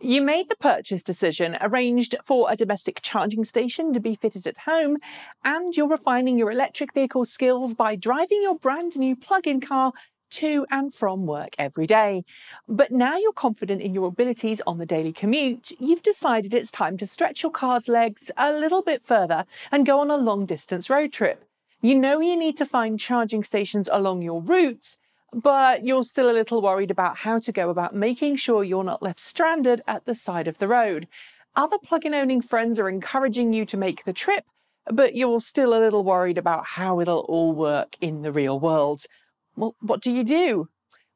You made the purchase decision, arranged for a domestic charging station to be fitted at home, and you're refining your electric vehicle skills by driving your brand new plug-in car to and from work every day. But now you're confident in your abilities on the daily commute, you've decided it's time to stretch your car's legs a little bit further and go on a long-distance road trip. You know you need to find charging stations along your route, but you're still a little worried about how to go about making sure you're not left stranded at the side of the road. Other plug-in owning friends are encouraging you to make the trip, but you're still a little worried about how it'll all work in the real world. Well, what do you do?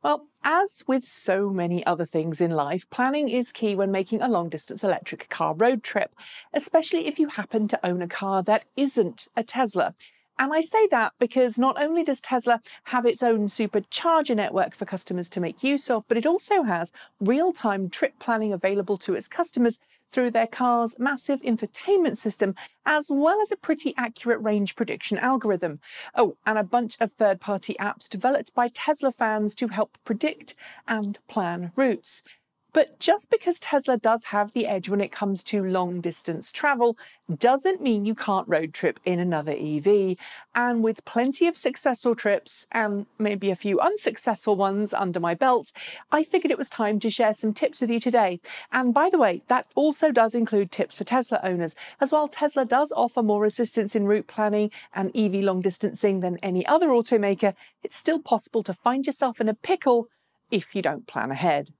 Well, as with so many other things in life, planning is key when making a long-distance electric car road trip, especially if you happen to own a car that isn't a Tesla. And I say that because not only does Tesla have its own supercharger network for customers to make use of, but it also has real-time trip planning available to its customers through their car's massive infotainment system, as well as a pretty accurate range prediction algorithm. Oh, and a bunch of third-party apps developed by Tesla fans to help predict and plan routes. But just because Tesla does have the edge when it comes to long-distance travel doesn't mean you can't road trip in another EV. And with plenty of successful trips and maybe a few unsuccessful ones under my belt, I figured it was time to share some tips with you today. And by the way, that also does include tips for Tesla owners, as while Tesla does offer more assistance in route planning and EV long distancing than any other automaker, it's still possible to find yourself in a pickle if you don't plan ahead.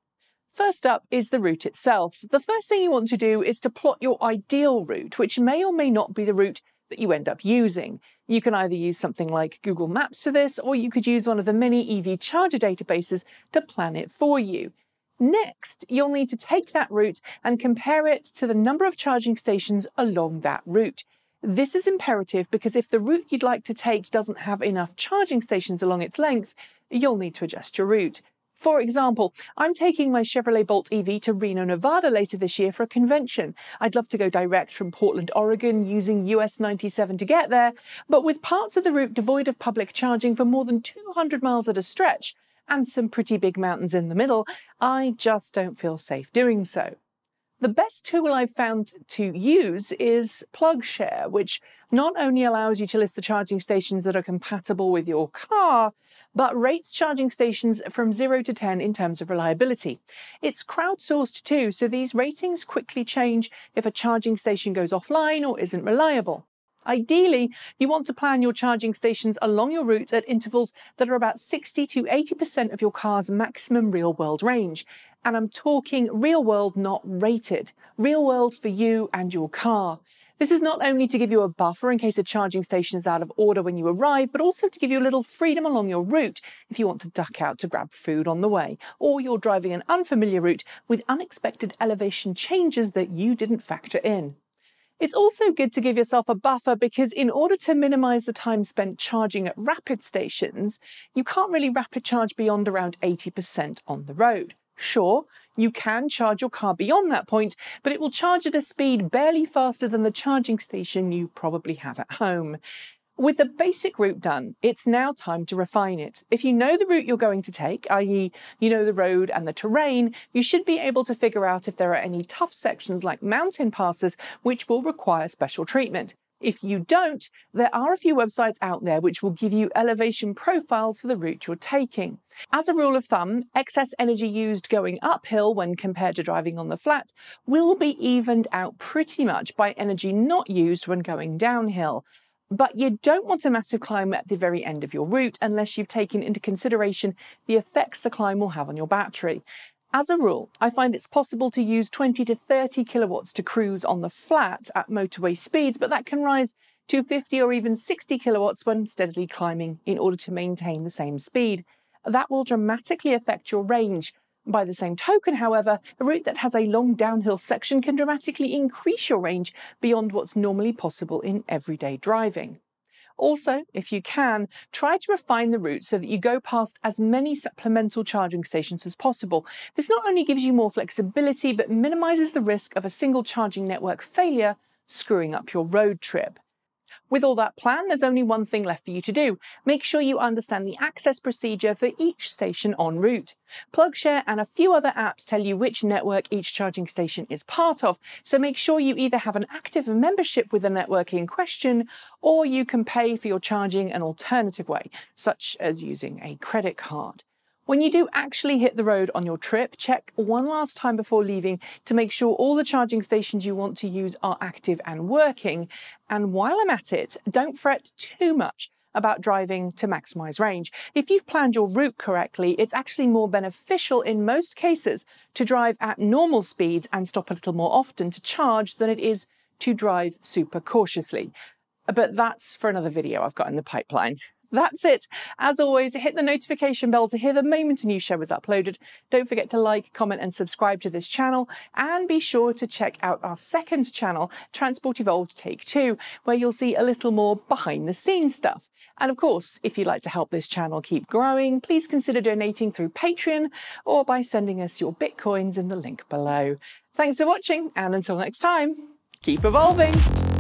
First up is the route itself. The first thing you want to do is to plot your ideal route, which may or may not be the route that you end up using. You can either use something like Google Maps for this, or you could use one of the many EV charger databases to plan it for you. Next, you'll need to take that route and compare it to the number of charging stations along that route. This is imperative because if the route you'd like to take doesn't have enough charging stations along its length, you'll need to adjust your route. For example, I'm taking my Chevrolet Bolt EV to Reno, Nevada later this year for a convention. I'd love to go direct from Portland, Oregon, using US 97 to get there, but with parts of the route devoid of public charging for more than 200 miles at a stretch, and some pretty big mountains in the middle, I just don't feel safe doing so. The best tool I've found to use is PlugShare, which not only allows you to list the charging stations that are compatible with your car, but rates charging stations from 0 to 10 in terms of reliability. It's crowdsourced too, so these ratings quickly change if a charging station goes offline or isn't reliable. Ideally, you want to plan your charging stations along your route at intervals that are about 60 to 80% of your car's maximum real-world range. And I'm talking real-world, not rated. Real-world for you and your car. This is not only to give you a buffer in case a charging station is out of order when you arrive, but also to give you a little freedom along your route if you want to duck out to grab food on the way, or you're driving an unfamiliar route with unexpected elevation changes that you didn't factor in. It's also good to give yourself a buffer because in order to minimize the time spent charging at rapid stations, you can't really rapid charge beyond around 80% on the road. Sure, you can charge your car beyond that point, but it will charge at a speed barely faster than the charging station you probably have at home. With the basic route done, it's now time to refine it. If you know the route you're going to take, i.e. you know the road and the terrain, you should be able to figure out if there are any tough sections like mountain passes which will require special treatment. If you don't, there are a few websites out there which will give you elevation profiles for the route you're taking. As a rule of thumb, excess energy used going uphill when compared to driving on the flat will be evened out pretty much by energy not used when going downhill. But you don't want a massive climb at the very end of your route unless you've taken into consideration the effects the climb will have on your battery. As a rule, I find it's possible to use 20 to 30 kilowatts to cruise on the flat at motorway speeds, but that can rise to 50 or even 60 kilowatts when steadily climbing in order to maintain the same speed. That will dramatically affect your range. By the same token, however, a route that has a long downhill section can dramatically increase your range beyond what's normally possible in everyday driving. Also, if you can, try to refine the route so that you go past as many supplemental charging stations as possible. This not only gives you more flexibility, but minimizes the risk of a single charging network failure screwing up your road trip. With all that planned, there's only one thing left for you to do. Make sure you understand the access procedure for each station en route. PlugShare and a few other apps tell you which network each charging station is part of, so make sure you either have an active membership with the network in question, or you can pay for your charging an alternative way, such as using a credit card. When you do actually hit the road on your trip, check one last time before leaving to make sure all the charging stations you want to use are active and working. And while I'm at it, don't fret too much about driving to maximize range. If you've planned your route correctly, it's actually more beneficial in most cases to drive at normal speeds and stop a little more often to charge than it is to drive super cautiously. But that's for another video I've got in the pipeline. That's it. As always, hit the notification bell to hear the moment a new show is uploaded. Don't forget to like, comment and subscribe to this channel, and be sure to check out our second channel, Transport Evolved Take 2, where you'll see a little more behind the scenes stuff. And of course, if you'd like to help this channel keep growing, please consider donating through Patreon or by sending us your Bitcoins in the link below. Thanks for watching, and until next time, keep evolving.